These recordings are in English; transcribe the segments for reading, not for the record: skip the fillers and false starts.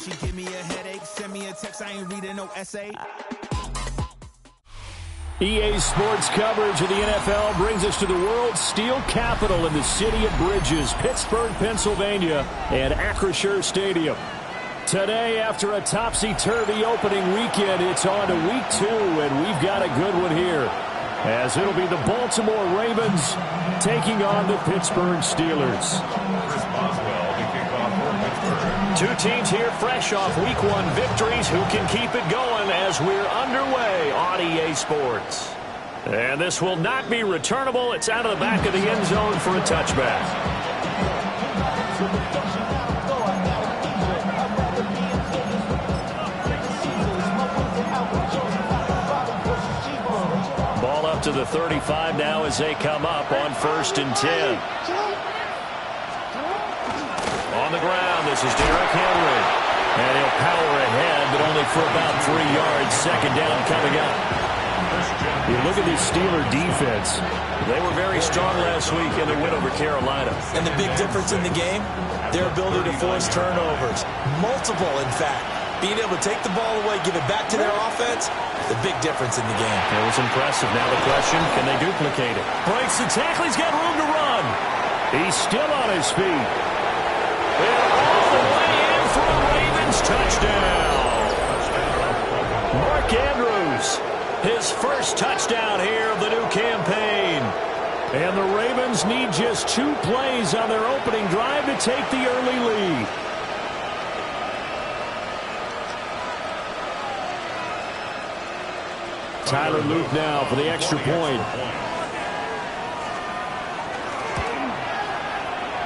she give me a headache, send me a text, I ain't reading no essay. EA Sports coverage of the NFL brings us to the world's steel capital in the city of Bridges, Pittsburgh, Pennsylvania, and Acrisure Stadium. Today, after a topsy-turvy opening weekend, it's on to week 2, and we've got a good one here, as it'll be the Baltimore Ravens taking on the Pittsburgh Steelers. Chris Boswell, the kickoff for Pittsburgh. Two teams here fresh off week 1 victories who can keep it going as we're underway on EA Sports. And this will not be returnable. It's out of the back of the end zone for a touchback. Ball up to the 35 now as they come up on 1st and 10. On the ground, this is Derrick Henry. And he'll power ahead, but only for about 3 yards. 2nd down coming up. You look at this Steeler defense. They were very strong last week in their win over Carolina. And the big difference in the game, their ability to force turnovers. Multiple, in fact. Being able to take the ball away, give it back to their offense, the big difference in the game. It was impressive. Now the question, can they duplicate it? Breaks the tackle. He's got room to run. He's still on his feet. And all the way in for a Ravens touchdown. Mark Andrews, his first touchdown here of the new campaign. And the Ravens need just 2 plays on their opening drive to take the early lead. Tyler Luke now for the extra point.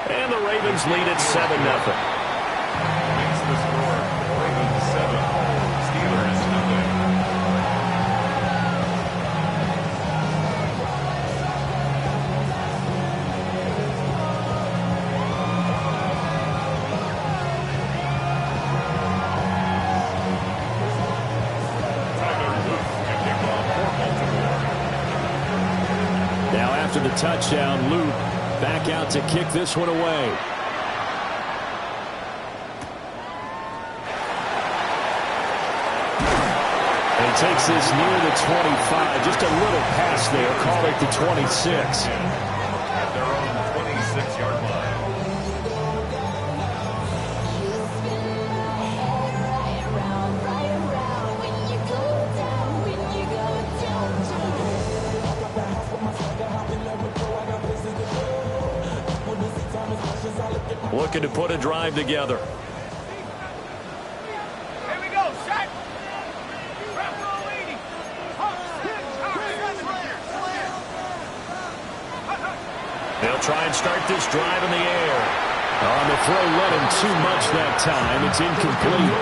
And the Ravens lead at 7-0. Makes the score. Ravens 7, Steelers 0. Now after the touchdown, Luke back out to kick this one away. And he takes this near the 25. Just a little pass there. Call it the 26. At their own 26-yard line. Looking to put a drive together. Here we go, set. They'll try and start this drive in the air. On the throw, led him too much that time. It's incomplete.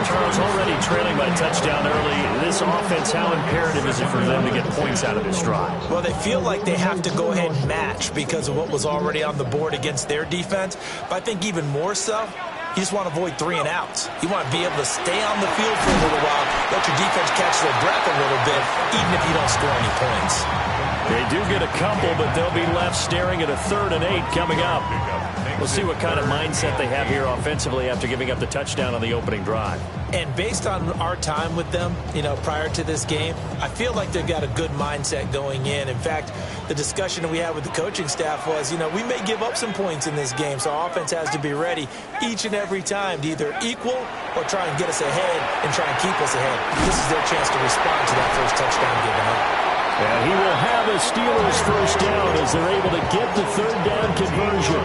Charles already trailing by touchdown early. This offense, how imperative is it for them to get points out of this drive? Well, they feel like they have to go ahead and match because of what was already on the board against their defense. But I think even more so, you just want to avoid 3 and outs. You want to be able to stay on the field for a little while, let your defense catch their breath a little bit, even if you don't score any points. They do get a couple, but they'll be left staring at a 3rd and 8 coming up. We'll see what kind of mindset they have here offensively after giving up the touchdown on the opening drive. And based on our time with them, prior to this game, I feel like they've got a good mindset going in. In fact, the discussion that we had with the coaching staff was, we may give up some points in this game, so our offense has to be ready each and every time to either equal or try and get us ahead and try and keep us ahead. This is their chance to respond to that first touchdown given up. And he will have a Steelers first down as they're able to get the 3rd down conversion.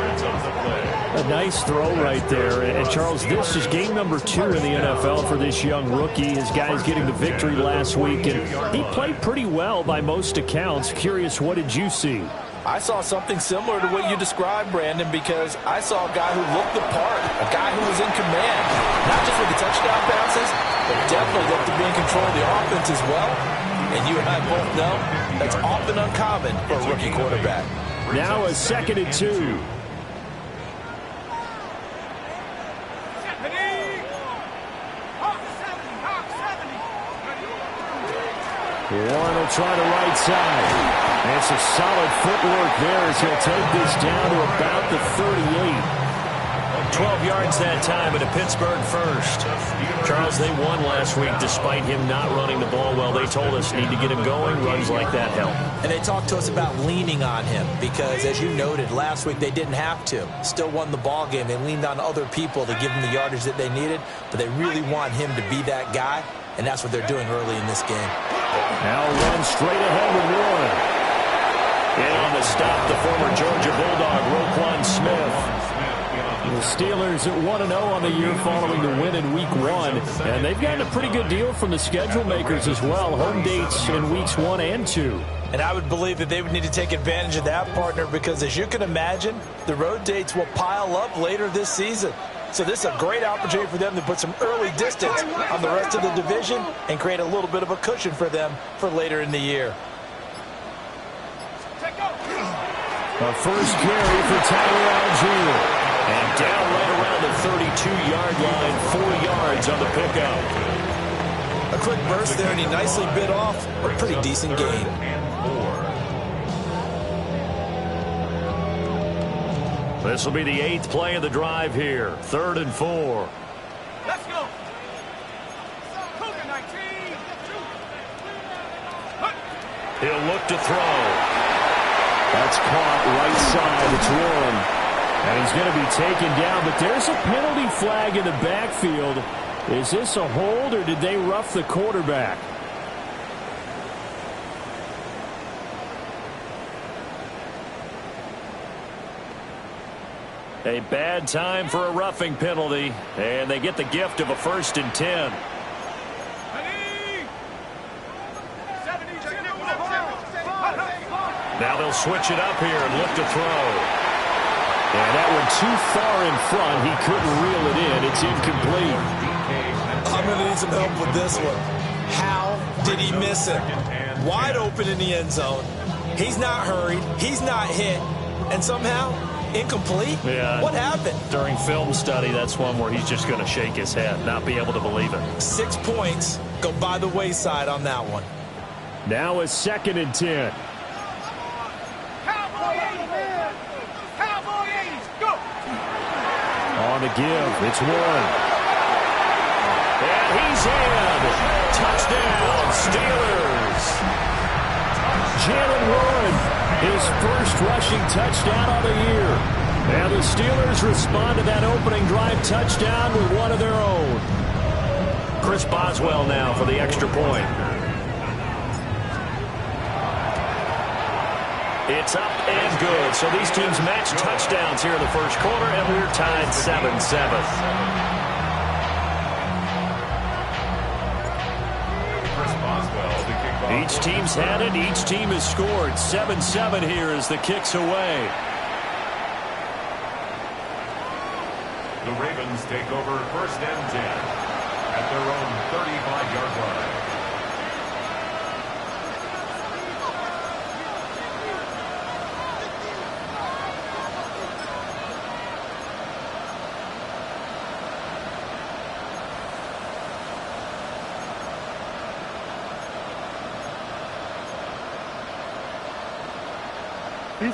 A nice throw right there. And Charles, this is game number 2 in the NFL for this young rookie. His guys getting the victory last week, and he played pretty well by most accounts. Curious, what did you see? I saw something similar to what you described, Brandon, because I saw a guy who looked the part, a guy who was in command, not just with the touchdown passes, but definitely looked to be in control of the offense as well. And you and I both know that's often uncommon for a rookie quarterback. Now a 2nd and 2. Warren will try the right side. And it's a solid footwork there as he'll take this down to about the 38. 12 yards that time, and a Pittsburgh first. Charles, they won last week despite him not running the ball well. They told us need to get him going. Runs like that help. And they talked to us about leaning on him because, as you noted, last week they didn't have to. Still won the ball game. They leaned on other people to give them the yardage that they needed, but they really want him to be that guy, and that's what they're doing early in this game. Now run straight ahead with Warren. And on the stop, the former Georgia Bulldog, Roquan Smith. The Steelers at 1-0 on the year following the win in Week 1. And they've gotten a pretty good deal from the schedule makers as well. Home dates in Weeks 1 and 2. And I would believe that they would need to take advantage of that, partner, because as you can imagine, the road dates will pile up later this season. So this is a great opportunity for them to put some early distance on the rest of the division and create a little bit of a cushion for them for later in the year. A first carry for Tyler Algier. And down right around the 32-yard line, 4 yards on the pickup. A quick burst there, and he nicely bit off a pretty decent gain. This will be the 8th play of the drive here. 3rd and 4. Let's go. He'll look to throw. That's caught right side. It's Warren. And he's going to be taken down, but there's a penalty flag in the backfield. Is this a hold, or did they rough the quarterback? A bad time for a roughing penalty, and they get the gift of a 1st and 10. Now they'll switch it up here and look to throw. And that one too far in front. He couldn't reel it in. It's incomplete. I'm going to need some help with this one. How did he miss it? Wide open in the end zone. He's not hurried. He's not hit. And somehow, incomplete? Yeah. What happened? During film study, that's one where he's just going to shake his head, not be able to believe it. 6 points go by the wayside on that one. Now a 2nd and 10. On the give, it's Warren. And he's in. Touchdown, Steelers. Jalen Warren, his first rushing touchdown of the year. And the Steelers respond to that opening drive touchdown with one of their own. Chris Boswell now for the extra point. It's up and good. So these teams match touchdowns here in the first quarter, and we're tied 7-7. Each team's had it. Each team has scored. 7-7 here as the kick's away. The Ravens take over 1st and 10 at their own 35-yard line.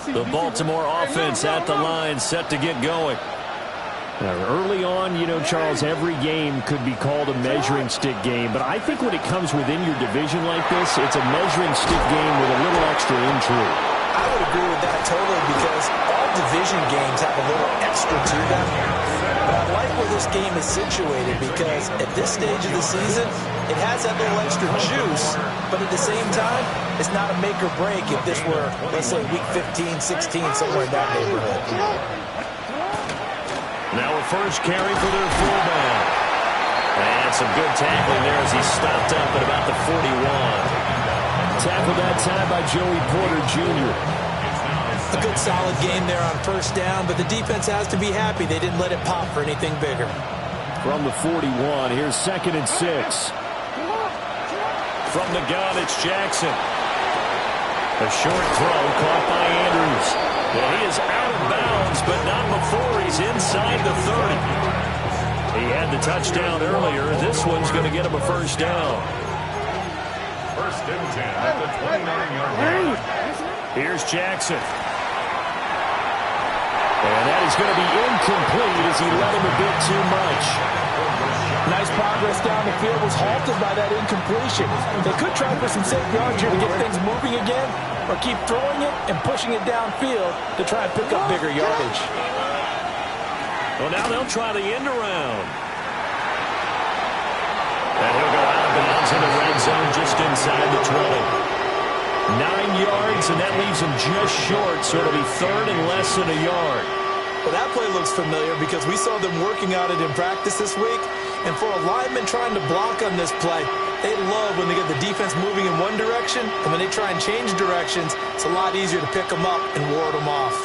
The Baltimore offense at the line, set to get going. Early on, you know, Charles, every game could be called a measuring stick game. But I think when it comes within your division like this, it's a measuring stick game with a little extra intrigue. I would agree with that totally because all division games have a little extra to them. But I like where this game is situated because at this stage of the season, it has that little extra juice, but at the same time, it's not a make or break if this were, let's say, week 15, 16, somewhere in that neighborhood. Now a first carry for their fullback. And some good tackling there as he stopped up at about the 41. Tackled that time by Joey Porter Jr. A good solid game there on 1st down, but the defense has to be happy they didn't let it pop for anything bigger. From the 41, here's 2nd and 6. From the gun, it's Jackson. A short throw caught by Andrews. Well, he is out of bounds, but not before he's inside the 30. He had the touchdown earlier. This one's going to get him a 1st down. 1st and 10 at the 29-yard line. Here's Jackson. And that is going to be incomplete as he led him a bit too much. Nice progress down the field, was halted by that incompletion. They could try for some safe yards here to get things moving again, or keep throwing it and pushing it downfield to try and pick up bigger yardage. Well, now they'll try the end around. And he'll go out of bounds in the red zone just inside the 20. 9 yards, and that leaves him just short, so it'll be third and less than a yard. Well, that play looks familiar because we saw them working on it in practice this week. And for a lineman trying to block on this play, they love when they get the defense moving in one direction, and when they try and change directions, it's a lot easier to pick them up and ward them off.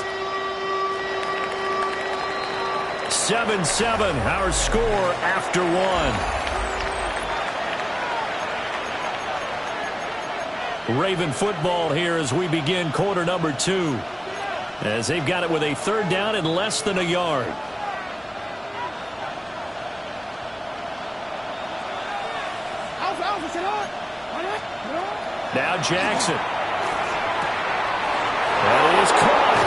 7-7, our score after one. Raven football here as we begin quarter number 2. As they've got it with a third down and less than a yard. Now Jackson. That is caught.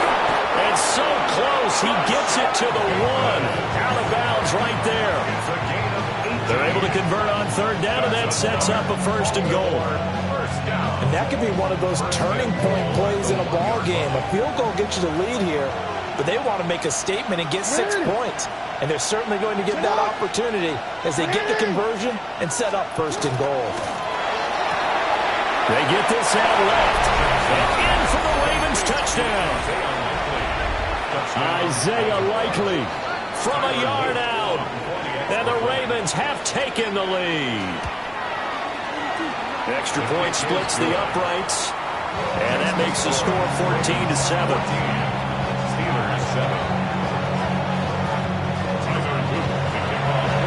And so close. He gets it to the 1. Out of bounds right there. They're able to convert on third down, and that sets up a first and goal. And that could be one of those turning point plays in a ball game. A field goal gets you the lead here, but they want to make a statement and get 6 points. And they're certainly going to get that opportunity as they get the conversion and set up first and goal. They get this out left. And in for the Ravens touchdown. Isaiah Likely from a yard out. And the Ravens have taken the lead. Extra point splits the uprights. And that makes the score 14-7.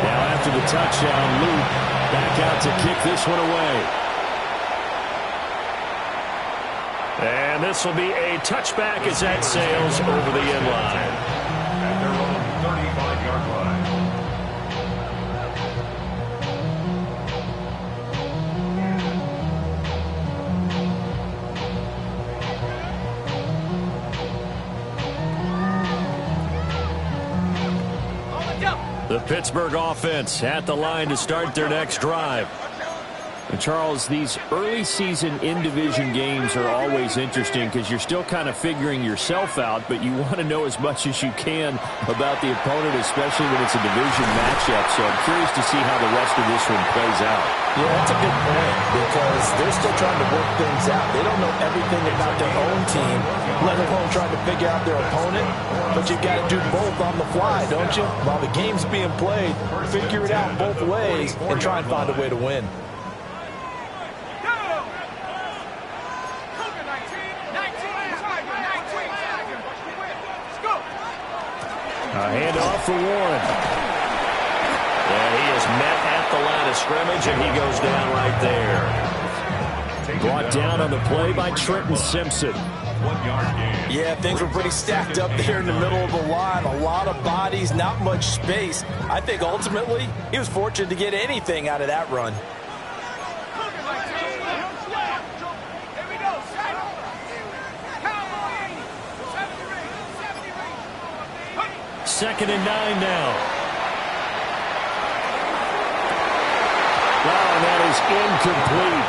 Now after the touchdown, Luke back out to kick this one away. And this will be a touchback as that sails over the end line. At their own 35-yard line. The Pittsburgh offense at the line to start their next drive. And Charles, these early season in-division games are always interesting because you're still kind of figuring yourself out, but you want to know as much as you can about the opponent, especially when it's a division matchup. So I'm curious to see how the rest of this one plays out. Yeah, that's a good point because they're still trying to work things out. They don't know everything about their own team, let alone trying to figure out their opponent. But you've got to do both on the fly, don't you? While the game's being played, figure it out both ways and try and find a way to win. A handoff for Warren. And he is met at the line of scrimmage, and he goes down right there. Brought down on the play by Trenton Simpson. 1 yard gain. Yeah, things were pretty stacked up there in the middle of the line. A lot of bodies, not much space. I think ultimately he was fortunate to get anything out of that run. Second and 9 now. Wow, that is incomplete.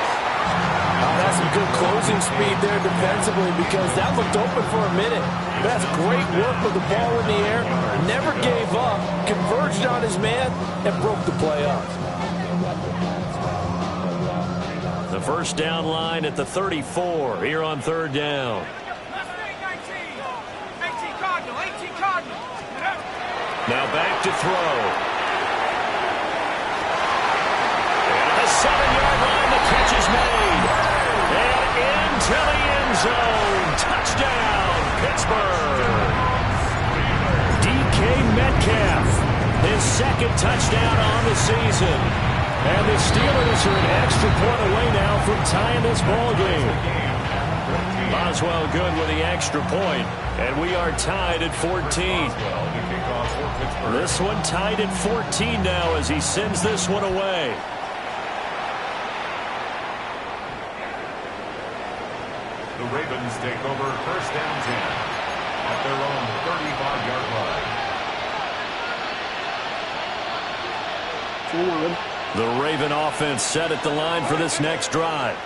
That's some good closing speed there defensively because that looked open for a minute. That's great work with the ball in the air. Never gave up, converged on his man, and broke the play up. The first down line at the 34 here on third down. Now back to throw. And a 7-yard line, the catch is made. And into the end zone. Touchdown, Pittsburgh. DK Metcalf, his second touchdown on the season. And the Steelers are an extra point away now from tying this ball game. Boswell good with the extra point, and we are tied at 14. This one tied at 14 now as he sends this one away. The Ravens take over first down 10. at their own 35-yard line. The Raven offense set at the line for this next drive.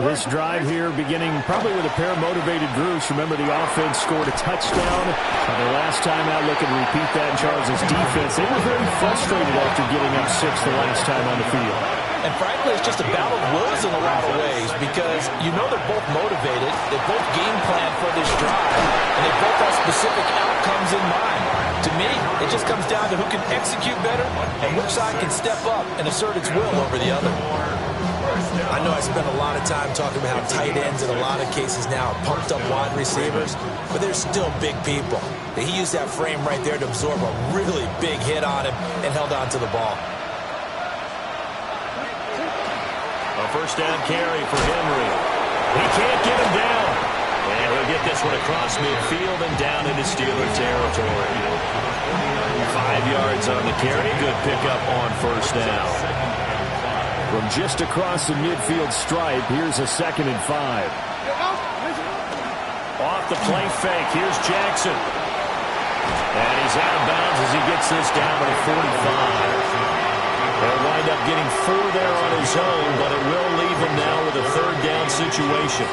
This drive here beginning probably with a pair of motivated groups. Remember, the offense scored a touchdown their last time out. Look and repeat that in Charles' defense. They were very frustrated after getting up 6 the last time on the field. And frankly, it's just a battle of wills in a lot of ways because you know they're both motivated. They both game plan for this drive, and they both have specific outcomes in mind. To me, it just comes down to who can execute better and which side can step up and assert its will over the other. I know I spent a lot of time talking about how tight ends in a lot of cases now are pumped up wide receivers, but they're still big people. He used that frame right there to absorb a really big hit on him and held on to the ball. A first down carry for Henry. He can't get him down. And he'll get this one across midfield and down into Steeler territory. 5 yards on the carry. Good pickup on first down. From just across the midfield stripe, here's a 2nd and 5. Off the play fake, here's Jackson. And he's out of bounds as he gets this down to the 45. They'll wind up getting 4 there on his own, but it will leave him now with a 3rd down situation.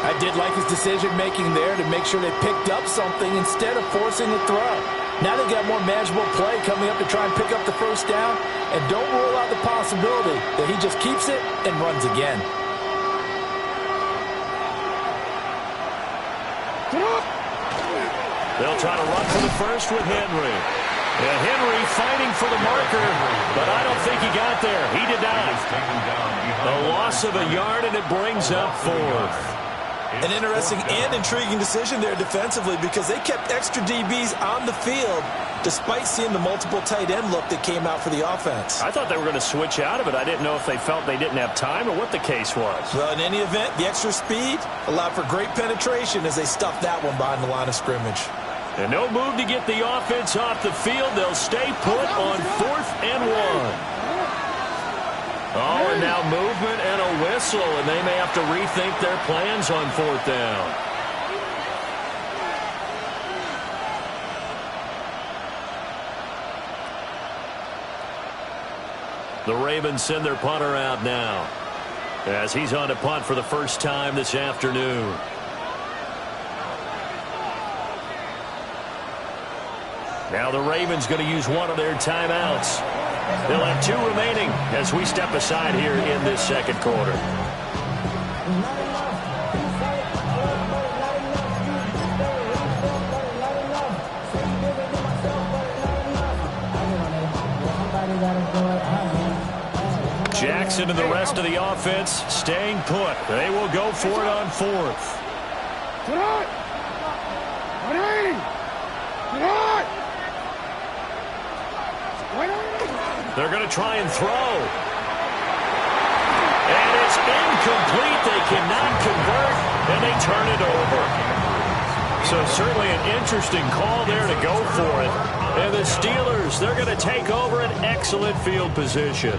I did like his decision-making there to make sure they picked up something instead of forcing the throw. Now they got more manageable play coming up to try and pick up the first down, and don't rule out the possibility that he just keeps it and runs again. They'll try to run for the first with Henry. And Henry fighting for the marker, but I don't think he got there. He did not. A loss of a yard, and it brings up 4th. An interesting and intriguing decision there defensively because they kept extra DBs on the field despite seeing the multiple tight end look that came out for the offense. I thought they were going to switch out of it. I didn't know if they felt they didn't have time or what the case was. Well, in any event, the extra speed allowed for great penetration as they stuffed that one behind the line of scrimmage. And no move to get the offense off the field. They'll stay put on 4th and 1. Oh, and now movement and a whistle, and they may have to rethink their plans on 4th down. The Ravens send their punter out now as he's on to punt for the first time this afternoon. Now the Ravens going to use one of their timeouts. They'll have 2 remaining as we step aside here in this 2nd quarter. Jackson and the rest of the offense staying put. They will go for it on 4th. They're going to try and throw. And it's incomplete. They cannot convert, and they turn it over. So certainly an interesting call there to go for it. And the Steelers, they're going to take over an excellent field position.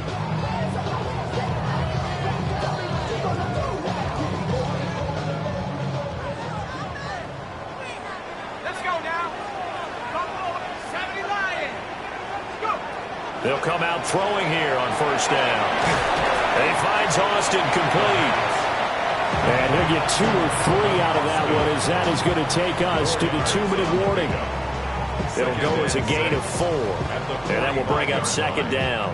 They'll come out throwing here on first down. And he finds Austin complete. And he'll get 2 or 3 out of that one as that is going to take us to the 2-minute warning. It'll go as a gain of 4. And that will bring up 2nd down.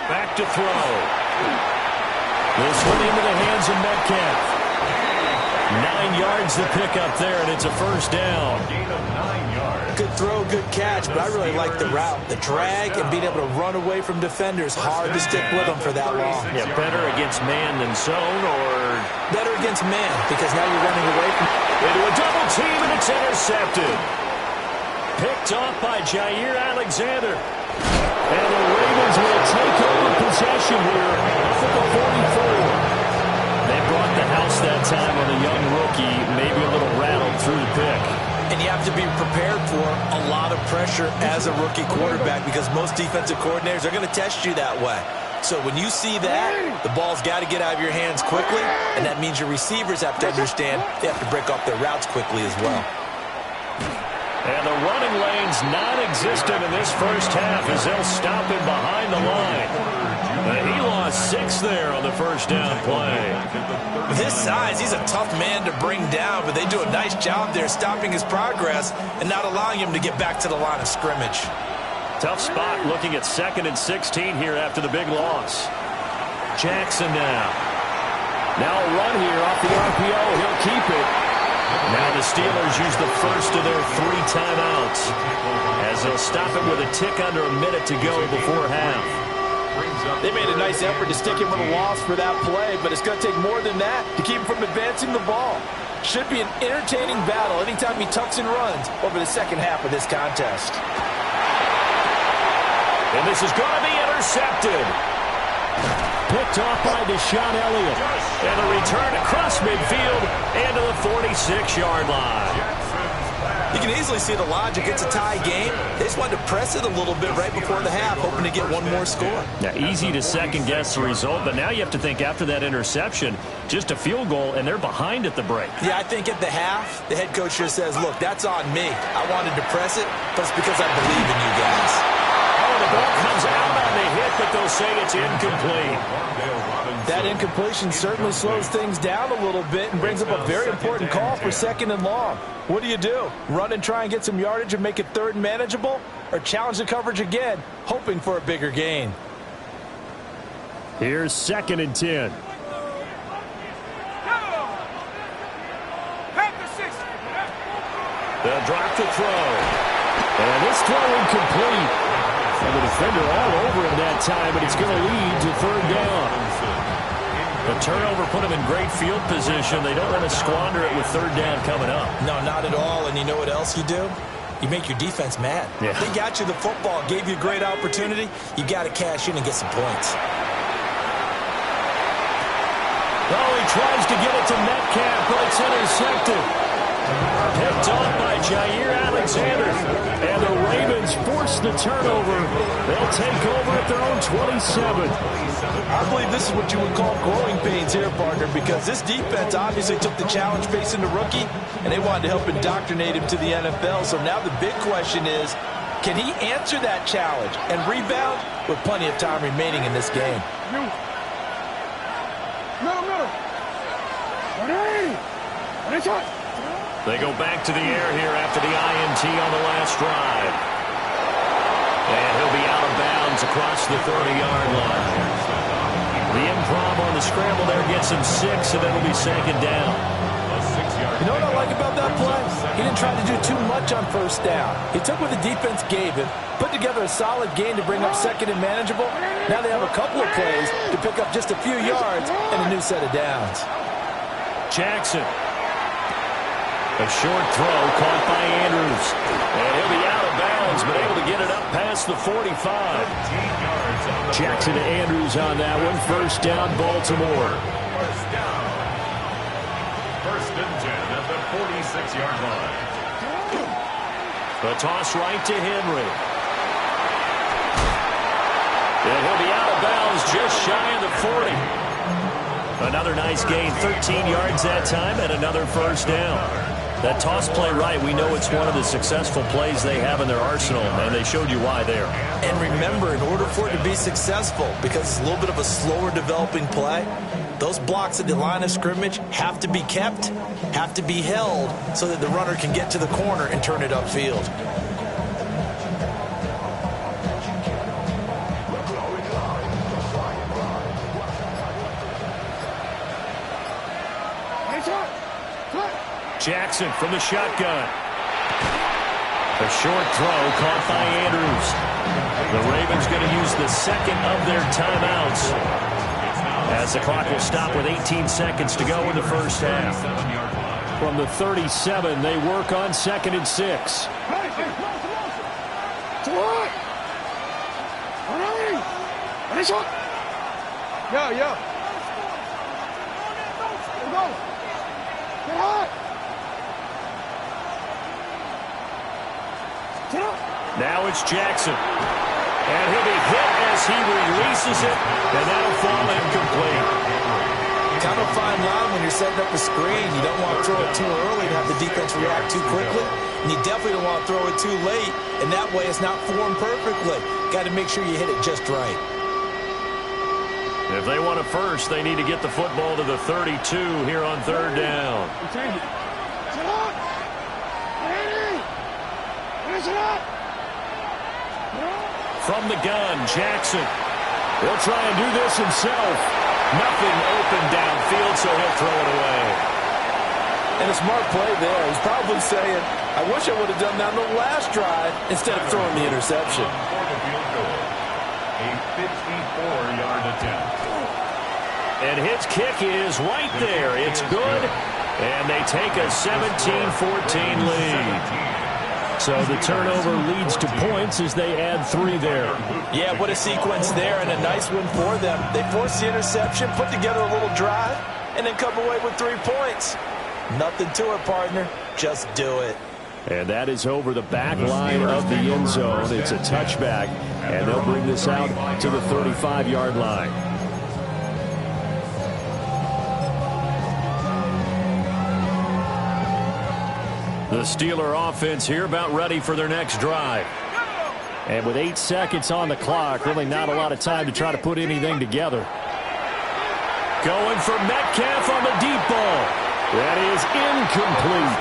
Back to throw. This one into the hands of Metcalf. 9 yards to pick up there, and it's a first down. Gain of 9 yards. Good throw, good catch, but I really like the route. The drag and being able to run away from defenders, hard to stick with them for that long. Yeah, better against man than zone, or better against man, because now you're running away from into a double team, and it's intercepted. Picked off by Jair Alexander. And the Ravens will take over possession here up at the 44. They brought the house that time on the young rookie, maybe a little rattled through the pick. And you have to be prepared for a lot of pressure as a rookie quarterback because most defensive coordinators are going to test you that way. So when you see that, the ball's got to get out of your hands quickly, and that means your receivers have to understand they have to break off their routes quickly as well. And the running lane's non-existent in this first half as they'll stop him behind the line. He lost 6 there on the first down play. With his size, he's a tough man to bring down, but they do a nice job there stopping his progress and not allowing him to get back to the line of scrimmage. Tough spot looking at 2nd and 16 here after the big loss. Jackson now. Now a run here off the RPO. He'll keep it. Now the Steelers use the first of their 3 timeouts as they'll stop it with a tick under a minute to go before half. They made a nice effort to stick him with a loss for that play, but it's going to take more than that to keep him from advancing the ball. Should be an entertaining battle anytime he tucks and runs over the second half of this contest. And this is going to be intercepted. Picked off by Deshaun Elliott. And a return across midfield and to the 46-yard line. You can easily see the logic. It's a tie game. They just wanted to press it a little bit right before the half, hoping to get one more score. Yeah, easy to second-guess the result, but now you have to think after that interception, just a field goal, and they're behind at the break. Yeah, I think at the half, the head coach just says, look, that's on me. I wanted to press it, but it's because I believe in you guys. Oh, the ball comes out on the hit, but they'll say it's incomplete. That incompletion certainly slows things down a little bit and brings up a very important call for 2nd and long. What do? Run and try and get some yardage and make it 3rd and manageable? Or challenge the coverage again, hoping for a bigger gain? Here's 2nd and 10. They'll drop the throw. And this throw incomplete. And the defender all over him that time, but it's going to lead to 3rd down. The turnover put them in great field position. They don't want to squander it with 3rd down coming up. No, not at all. And you know what else you do? You make your defense mad. Yeah. They got you the football, gave you a great opportunity. You got to cash in and get some points. Oh, he tries to get it to Metcalf, but it's intercepted. Picked off by Jair Alexander. And the Ravens force the turnover. They'll take over at their own 27. I believe this is what you would call growing pains here, partner, because this defense obviously took the challenge facing the rookie, and they wanted to help indoctrinate him to the NFL. So now the big question is, can he answer that challenge and rebound with plenty of time remaining in this game? They go back to the air here after the INT on the last drive. And he'll be out of bounds across the 30-yard line. The improv on the scramble there gets him 6, and then it'll be 2nd down. You know what I like about that play? He didn't try to do too much on 1st down. He took what the defense gave him, put together a solid gain to bring up 2nd and manageable. Now they have a couple of plays to pick up just a few yards and a new set of downs. Jackson. A short throw caught by Andrews. And he'll be out of bounds, but able to get it up past the 45. Jackson to Andrews on that one. 1st down, Baltimore. 1st and 10 at the 46-yard line. The toss right to Henry. And he'll be out of bounds just shy of the 40. Another nice gain, 13 yards that time, and another 1st down. That toss play right, we know it's one of the successful plays they have in their arsenal, and they showed you why there. And remember, in order for it to be successful, because it's a little bit of a slower developing play, those blocks at the line of scrimmage have to be kept, have to be held, so that the runner can get to the corner and turn it upfield. Jackson from the shotgun. A short throw caught by Andrews. The Ravens going to use the 2nd of their timeouts as the clock will stop with 18 seconds to go in the 1st half. From the 37, they work on 2nd and 6. Now it's Jackson. And he'll be hit as he releases it, and that'll fall incomplete. Kind of a fine line when you're setting up a screen. You don't want to throw it too early to have the defense react too quickly, and you definitely don't want to throw it too late, and that way it's not formed perfectly. Got to make sure you hit it just right. If they want a first, they need to get the football to the 32 here on third down. From the gun, Jackson. He'll try and do this himself. Nothing open downfield, so he'll throw it away. And a smart play there. He's probably saying, I wish I would have done that on the last drive instead of throwing the interception. For the field goal, a 54-yard attempt. And his kick is right there. It's good. And they take a 17-14 lead. So the turnover leads to points as they add 3 there. Yeah, what a sequence there, and a nice one for them. They force the interception, put together a little drive, and then come away with 3 points. Nothing to it, partner. Just do it. And that is over the back line of the end zone. It's a touchback, and they'll bring this out to the 35-yard line. The Steeler offense here about ready for their next drive. And with 8 seconds on the clock, really not a lot of time to try to put anything together. Going for Metcalf on the deep ball. That is incomplete.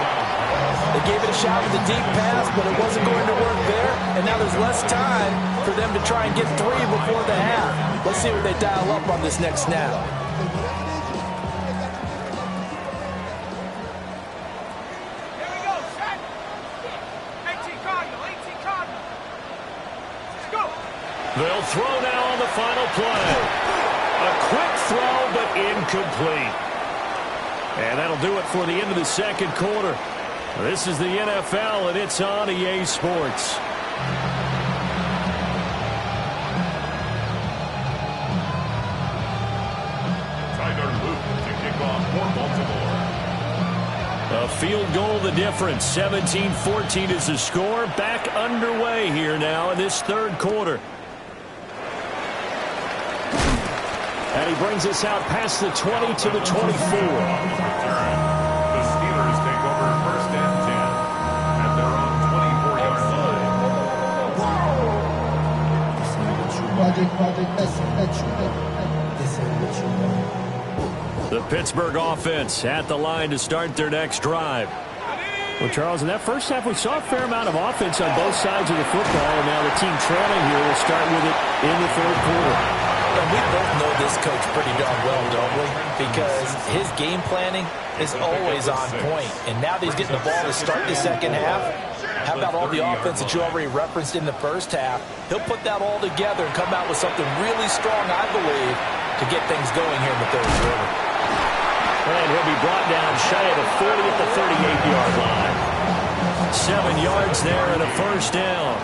They gave it a shot with the deep pass, but it wasn't going to work there. And now there's less time for them to try and get 3 before the half. Let's see what they dial up on this next snap. They'll throw now on the final play. A quick throw, but incomplete. And that'll do it for the end of the second quarter. This is the NFL, and it's on EA Sports. Tyler Luke to kick off for Baltimore. A field goal the difference. 17-14 is the score. Back underway here now in this third quarter. And he brings us out past the 20 to the 24. The Steelers take over first and 10 at their own 24-yard line. The Pittsburgh offense at the line to start their next drive. Well, Charles, in that first half, we saw a fair amount of offense on both sides of the football, and now the team trailing here will start with it in the third quarter. And we both know this coach pretty darn well, don't we? Because his game planning is always on point. And now that he's getting the ball to start the second half, how about all the offense that you already referenced in the first half? He'll put that all together and come out with something really strong, I believe, to get things going here in the third quarter. And he'll be brought down shy of the 40 at the 38-yard line. 7 yards there and a first down.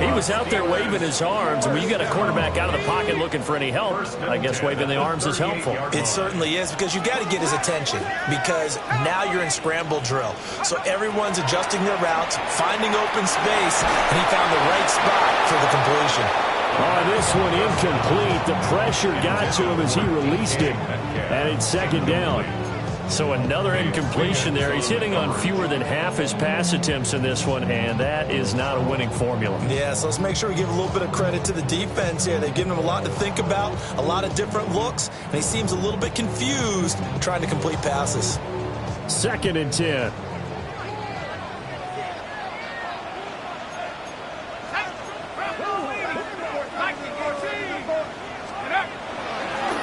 He was out there waving his arms, and when you got a quarterback out of the pocket looking for any help, I guess waving the arms is helpful. It certainly is, because you got to get his attention, because now you're in scramble drill. So everyone's adjusting their routes, finding open space, and he found the right spot for the completion. Oh, this one incomplete. The pressure got to him as he released it, and it's second down. So another incompletion there. He's hitting on fewer than half his pass attempts in this one, and that is not a winning formula. Yeah, so let's make sure we give a little bit of credit to the defense here. They've given him a lot to think about, a lot of different looks, and he seems a little bit confused trying to complete passes. Second and 10.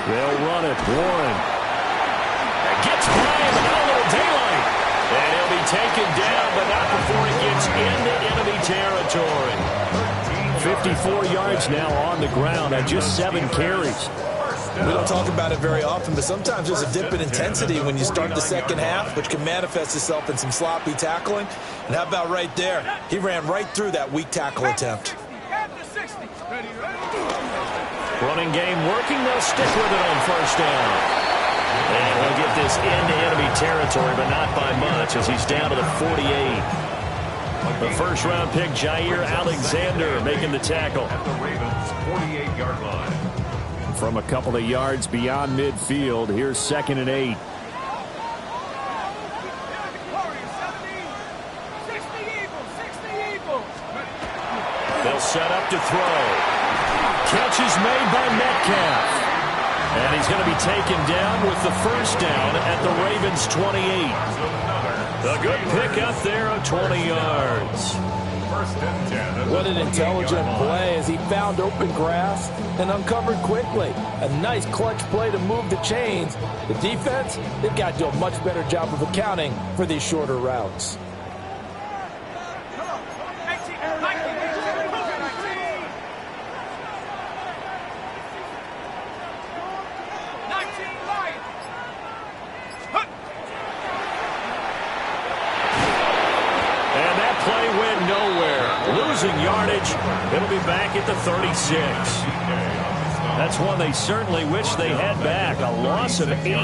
They'll run it. Warren. Gets by him, and a little daylight. And he'll be taken down, but not before he gets into enemy territory. 54 yards now on the ground on just 7 carries. We don't talk about it very often, but sometimes there's a dip in intensity when you start the second half, which can manifest itself in some sloppy tackling. And how about right there? He ran right through that weak tackle attempt. Running game working. They'll stick with it on first down. And he'll get this into enemy territory, but not by much as he's down to the 48. The first-round pick, Jair Alexander, making the tackle. At the Ravens' 48-yard line. From a couple of yards beyond midfield, here's 2nd and 8. They'll set up to throw. Catch is made by Metcalf. And he's going to be taken down with the first down at the Ravens' 28. A good pick up there of 20 yards. What an intelligent play as he found open grass and uncovered quickly. A nice clutch play to move the chains. The defense, they've got to do a much better job of accounting for these shorter routes. Yardage. It'll be back at the 36. That's one they certainly wish they had back. A loss of 8.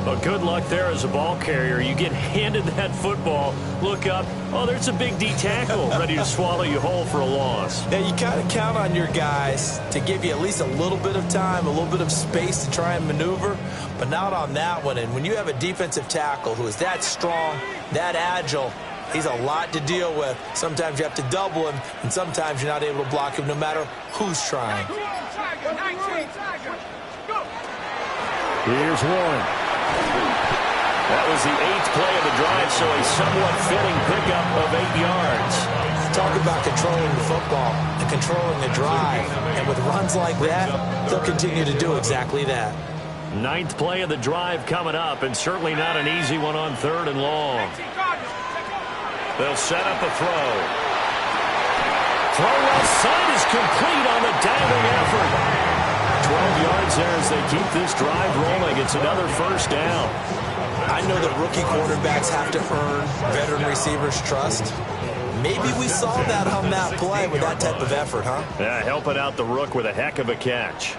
But good luck there as a ball carrier. You get handed that football, look up, oh, there's a big D tackle ready to swallow you whole for a loss. Yeah, you kind of count on your guys to give you at least a little bit of time, a little bit of space to try and maneuver, but not on that one. And when you have a defensive tackle who is that strong, that agile, he's a lot to deal with. Sometimes you have to double him, and sometimes you're not able to block him no matter who's trying. Here's Warren. That was the 8th play of the drive, so a somewhat fitting pickup of 8 yards. Talk about controlling the football and controlling the drive. And with runs like that, they'll continue to do exactly that. 9th play of the drive coming up, and certainly not an easy one on 3rd and long. They'll set up a throw. Throw left side is complete on the diving effort. 12 yards there as they keep this drive rolling. It's another first down. I know that rookie quarterbacks have to earn veteran receivers' trust. Maybe we saw that on that play with that type of effort, huh? Yeah, helping out the rook with a heck of a catch.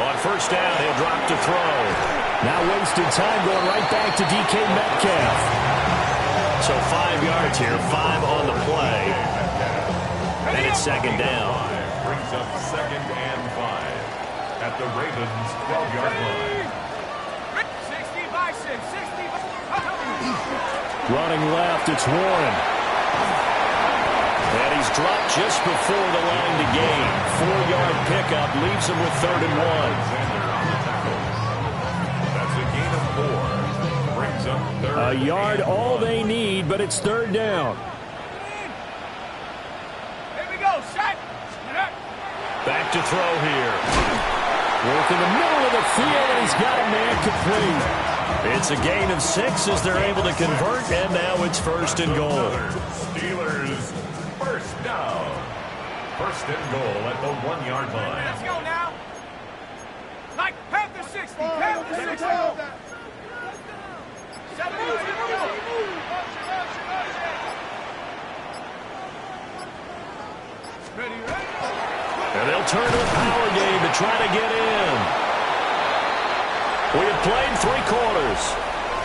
On first down, he'll drop to throw. Now wasted time going right back to DK Metcalf. So 5 yards here, 5 on the play. And it's second down. Brings up 2nd and 5 at the Ravens' 12-yard line. Running left, it's Warren. And he's dropped just before the line to gain. 4-yard pickup leaves him with 3rd and 1. That's a gain of 4. Brings up 3rd. A yard, all they need, but it's 3rd down. Here we go, set. Back to throw here. Work in the middle of the field, and he's got a man complete. It's a gain of 6 as they're able to convert, and now it's 1st and goal. Steelers first down. 1st and goal at the 1-yard line. Let's go now. Like half the 60. Half the 60. 7 yards. Ready, ready. And they'll turn to a power game to try to get in. We have played 3 quarters.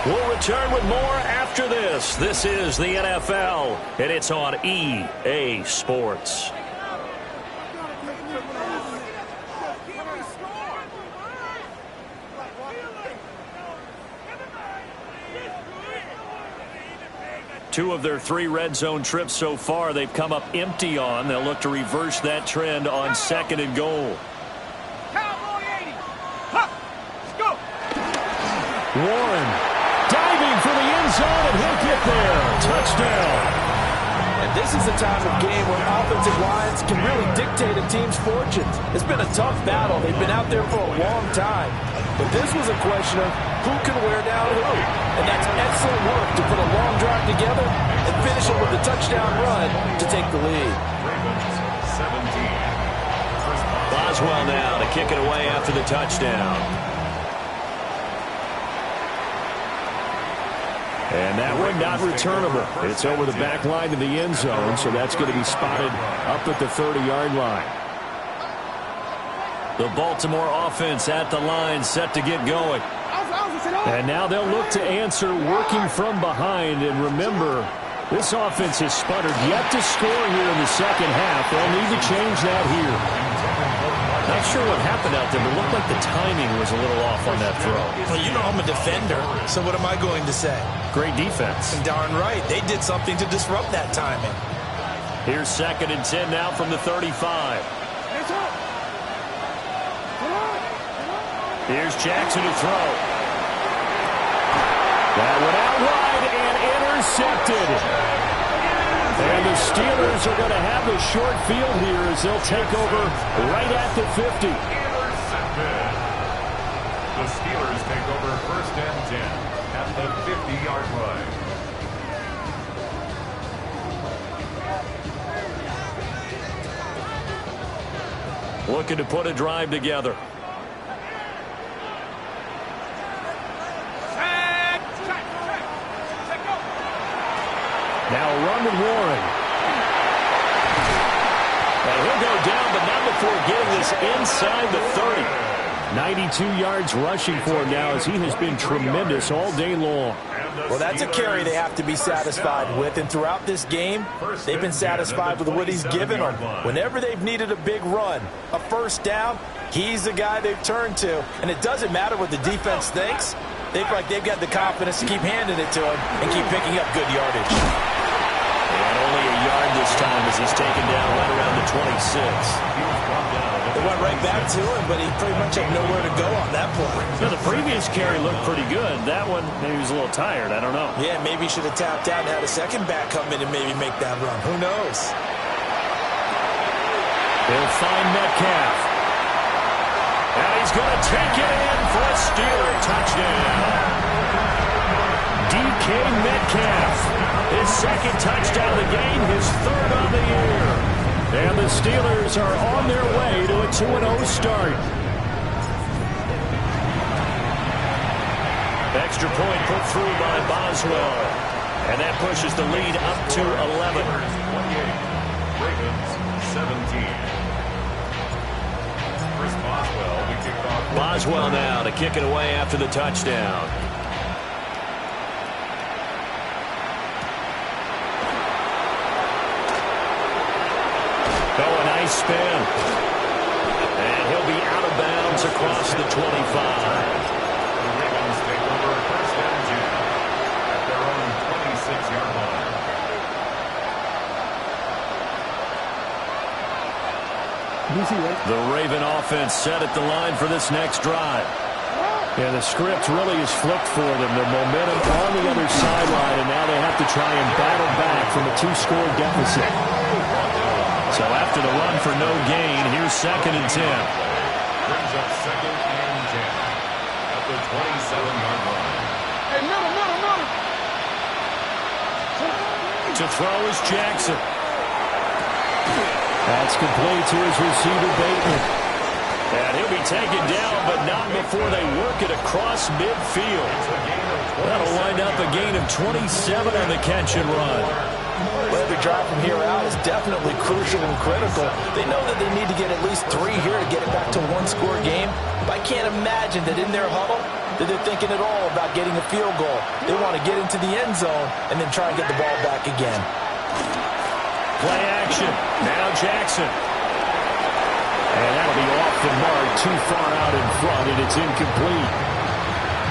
We'll return with more after this. This is the NFL, and it's on EA Sports. Two of their 3 red zone trips so far, they've come up empty on. They'll look to reverse that trend on 2nd and goal. Warren diving for the end zone, and he'll get there. Touchdown. And this is a time of game where offensive lines can really dictate a team's fortunes. It's been a tough battle. They've been out there for a long time. But this was a question of who can wear down who. And that's excellent work to put a long drive together and finish it with a touchdown run to take the lead. Ravens 17. Boswell now to kick it away after the touchdown. And that one not returnable. It's over the back line to the end zone, so that's going to be spotted up at the 30-yard line. The Baltimore offense at the line, set to get going. And now they'll look to answer working from behind. And remember, this offense has sputtered yet to score here in the second half. They'll need to change that here. Not sure what happened out there, but it looked like the timing was a little off on that throw. Well, you know I'm a defender, so what am I going to say? Great defense. And darn right, they did something to disrupt that timing. Here's 2nd and 10 now from the 35. Here's Jackson to throw. That went out wide and intercepted. And the Steelers are going to have a short field here as they'll take over right at the 50. Intercepted. The Steelers take over 1st and 10 at the 50-yard line. Looking to put a drive together. Now a run with Warren. And he'll go down, but not before getting this inside the 30. 92 yards rushing for him now as he has been tremendous all day long. Well, that's a carry they have to be satisfied with. And throughout this game, they've been satisfied with what he's given them. Whenever they've needed a big run, a first down, he's the guy they've turned to. And it doesn't matter what the defense thinks. They feel like they've got the confidence to keep handing it to him and keep picking up good yardage. And only a yard this time as he's taken down right around the 26. They went right back to him, but he pretty much had nowhere to go on that play. Now, the previous carry looked pretty good. That one, maybe he was a little tired. I don't know. Yeah, maybe he should have tapped out and had a second back come in and maybe make that run. Who knows? He'll find Metcalf. And he's going to take it in for a Steeler touchdown. DK Metcalf, his 2nd touchdown of the game, his 3rd on the year. And the Steelers are on their way to a 2-0 start. Extra point put through by Boswell. And that pushes the lead up to 11. 28, Ravens 17. Chris Boswell, we kick off. Boswell now to kick it away after the touchdown. Oh, a nice spin. And he'll be out of bounds across the 25. The Ravens take over 1st and 10 at their own 26-yard line. The Raven offense set at the line for this next drive. Yeah, the script really is flipped for them. The momentum on the other sideline, and now they have to try and battle back from a 2-score deficit. So after the run for no gain, here's 2nd and 10. Brings up 2nd and 10 at the 27-yard line. Hey, middle. To throw is Jackson. That's complete to his receiver, Bateman. And he'll be taken down, but not before they work it across midfield. That'll wind up a gain of 27 on the catch and run. Well, every drive from here out is definitely crucial and critical. They know that they need to get at least 3 here to get it back to a 1-score game. But I can't imagine that in their huddle that they're thinking at all about getting a field goal. They want to get into the end zone and then try and get the ball back again. Play action. Now Jackson. And that'll be off the mark, too far out in front, and it's incomplete.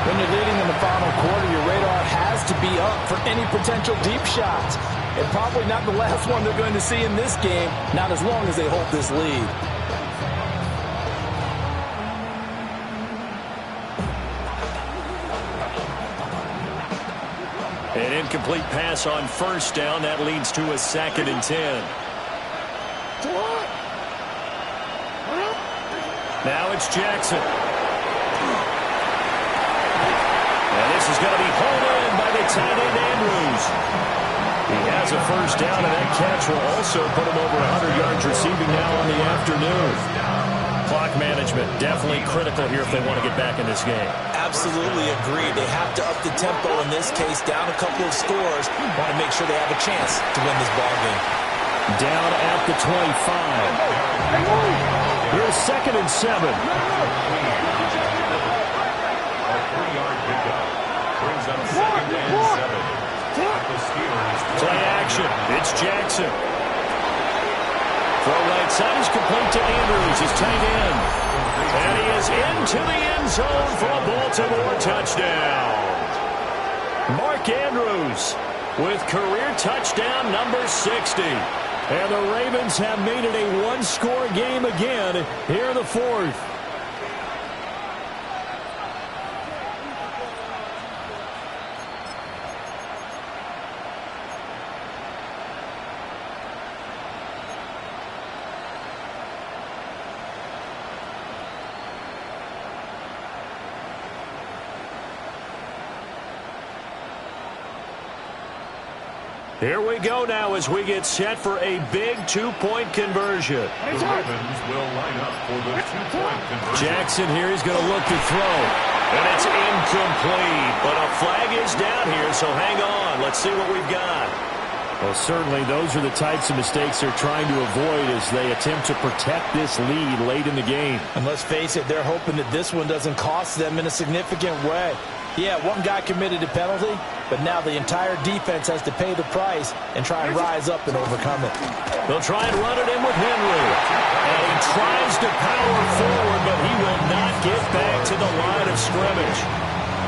When you're leading in the final quarter, your radar has to be up for any potential deep shots. And probably not the last one they're going to see in this game, not as long as they hold this lead. An incomplete pass on 1st down. That leads to a 2nd and 10. Now it's Jackson. And this is going to be hauled in by the tight end Andrews. He has a 1st down, and that catch will also put him over 100 yards receiving now on the afternoon. Clock management definitely critical here if they want to get back in this game. Absolutely agree. They have to up the tempo in this case, down a couple of scores. Want to make sure they have a chance to win this ball game. Down at the 25. Here's 2nd and 7. A 3-yard pickup brings up 2nd and 7. At the Steelers. Play action. It's Jackson. Throw right side is complete to Andrews, his tight end. And he is into the end zone for a Baltimore touchdown. Mark Andrews with career touchdown number 60. And the Ravens have made it a one-score game again here in the 4th. Here we go now as we get set for a big two-point conversion. The Ravens will line up for the two-point conversion. Jackson here, he's going to look to throw. And it's incomplete, but a flag is down here, so hang on. Let's see what we've got. Well, certainly those are the types of mistakes they're trying to avoid as they attempt to protect this lead late in the game. And let's face it, they're hoping that this one doesn't cost them in a significant way. Yeah, one guy committed a penalty, but now the entire defense has to pay the price and try and rise up and overcome it. They'll try and run it in with Henry. And he tries to power forward, but he will not get back to the line of scrimmage.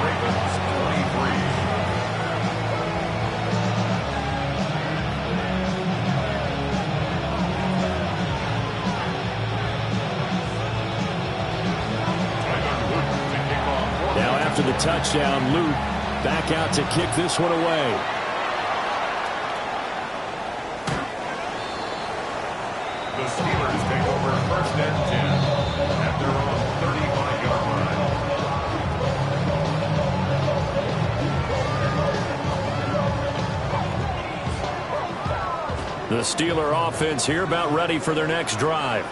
Ravens 23. After the touchdown, Luke back out to kick this one away. The Steelers take over 1st and 10 at their own 35-yard line. The Steeler offense here about ready for their next drive.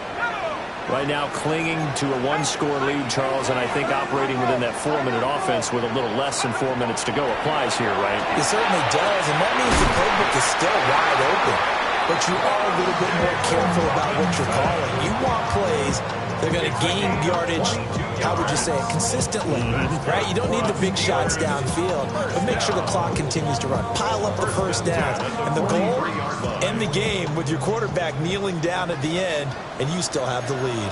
Right now clinging to a one-score lead, Charles, and I think operating within that 4-minute offense with a little less than 4 minutes to go applies here, right? It certainly does, and that means the playbook is still wide open. But you are a little bit more careful about what you're calling. You want plays that are going to gain yardage, how would you say it, consistently, right? You don't need the big shots downfield, but make sure the clock continues to run. Pile up the first downs. And the goal, end the game with your quarterback kneeling down at the end, and you still have the lead.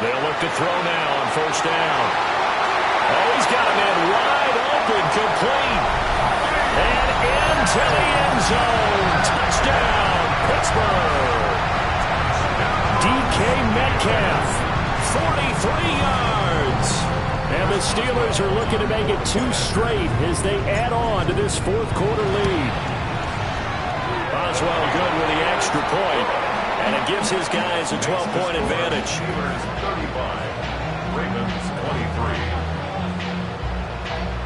They'll look to throw now on 1st down. Oh, he's got a man wide open, complete. And into the end zone. Touchdown, Pittsburgh. DK Metcalf, 43 yards. And the Steelers are looking to make it 2 straight as they add on to this 4th quarter lead. Boswell good with the extra point, and it gives his guys a 12-point advantage. Steelers 35, Ravens 23.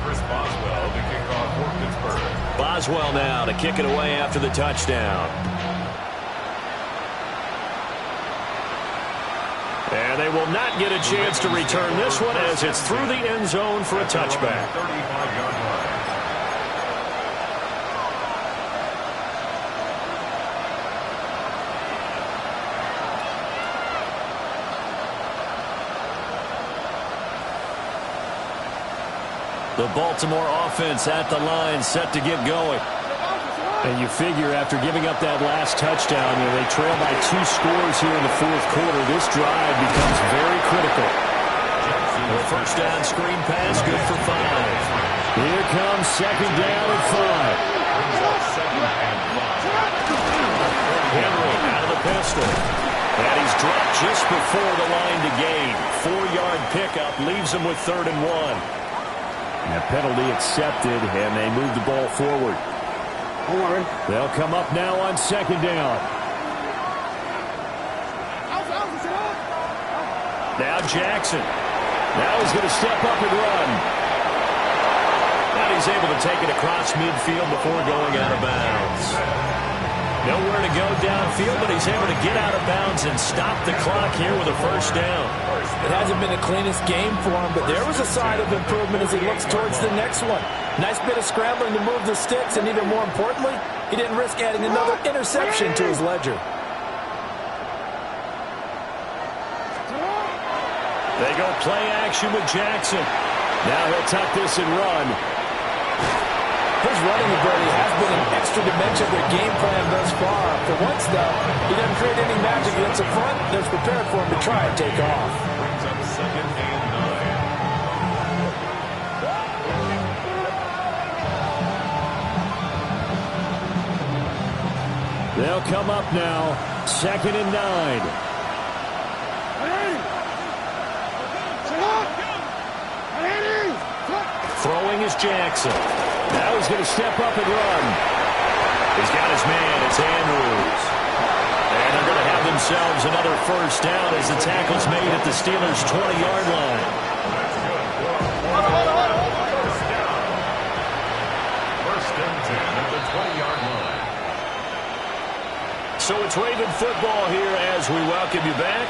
Chris Boswell to kick off for Pittsburgh. Boswell now to kick it away after the touchdown. And they will not get a chance to return this one as it's through the end zone for a touchback. 35-yard line. The Baltimore offense at the line, set to get going. And you figure after giving up that last touchdown, they trail by 2 scores here in the 4th quarter. This drive becomes very critical. The first down screen pass, good for 5. Here comes 2nd down and 5. Henry out of the pistol. And he's dropped just before the line to gain. 4-yard pickup leaves him with 3rd and 1. And a penalty accepted, and they move the ball forward. They'll come up now on 2nd down. Now Jackson. Now he's going to step up and run. And he's able to take it across midfield before going out of bounds. Nowhere to go downfield, but he's able to get out of bounds and stop the clock here with a 1st down. It hasn't been the cleanest game for him, but there was a sign of improvement as he looks towards the next one. Nice bit of scrambling to move the sticks, and even more importantly, he didn't risk adding another interception to his ledger. They go play action with Jackson. Now he'll tuck this and run. His running ability has been an extra dimension of their game plan thus far. For once, though, he doesn't create any magic against the front. They're prepared for him to try and take off. Brings up 2nd and 9. They'll come up now. 2nd and 9. Throwing is Jackson. Now he's going to step up and run. He's got his man. It's Andrews. And they're going to have themselves another first down as the tackle's made at the Steelers' 20-yard line. First and 10 at the 20-yard line. So it's Raven football here as we welcome you back.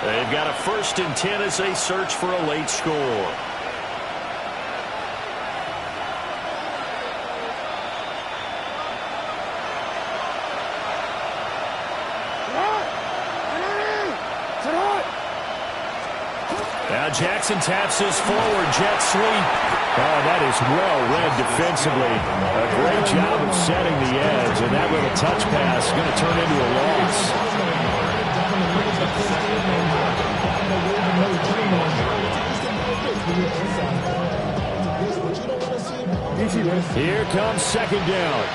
They've got a 1st and 10 as they search for a late score. Now Jackson taps his forward jet sweep. Oh, that is well read defensively. A great job of setting the edge, and that little touch pass is going to turn into a loss. Here comes 2nd down.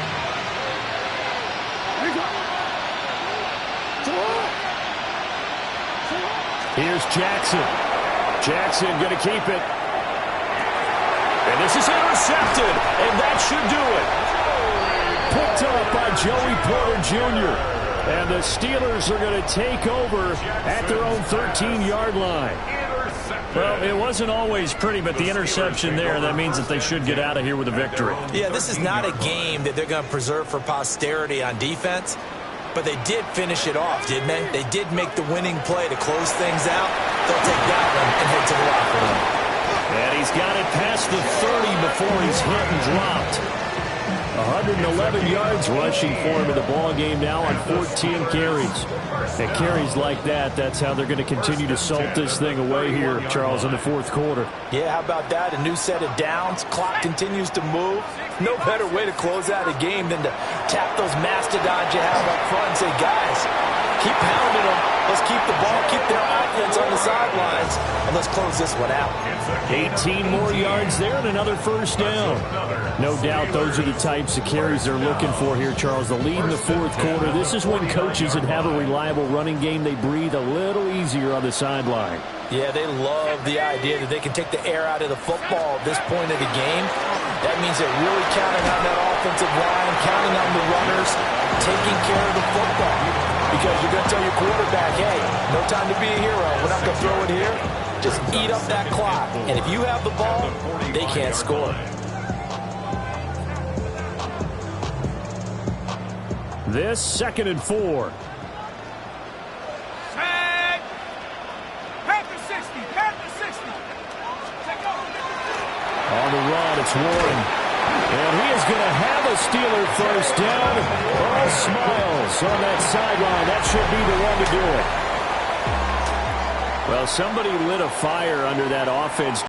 Here's Jackson. Jackson going to keep it. And this is intercepted, and that should do it. Picked up by Joey Porter Jr. And the Steelers are going to take over at their own 13-yard line. Well, it wasn't always pretty, but the interception there, that means that they should get out of here with a victory. Yeah, this is not a game that they're going to preserve for posterity on defense. But they did finish it off, didn't they? They did make the winning play to close things out. They'll take that one and head to the locker room. And he's got it past the 30 before he's hit and dropped. 111 yards rushing for him in the ball game now on 14 carries. And carries like that, that's how they're going to continue to salt this thing away here, Charles, in the 4th quarter. Yeah, how about that? A new set of downs. Clock continues to move. No better way to close out a game than to tap those mastodons you have up front and say, guys, keep pounding them. Let's keep the ball, keep their offense on the sidelines, and let's close this one out. 18 more yards there and another first down. No doubt those are the types of carries they're looking for here, Charles. The lead in the 4th quarter. This is when coaches that have a reliable running game, they breathe a little easier on the sideline. Yeah, they love the idea that they can take the air out of the football at this point of the game. That means they're really counting on that offensive line, counting on the runners, taking care of the football. Because you're going to tell your quarterback, hey, no time to be a hero. We're not going to throw it here. Just eat up that clock. And if you have the ball, they can't score. This 2nd and 4. Set. Panther 60. Panther 60. Take over. On the run, it's Warren. And he is going to have a Steeler first down. All smiles on that sideline. That should be the one to do it. Well, somebody lit a fire under that offense.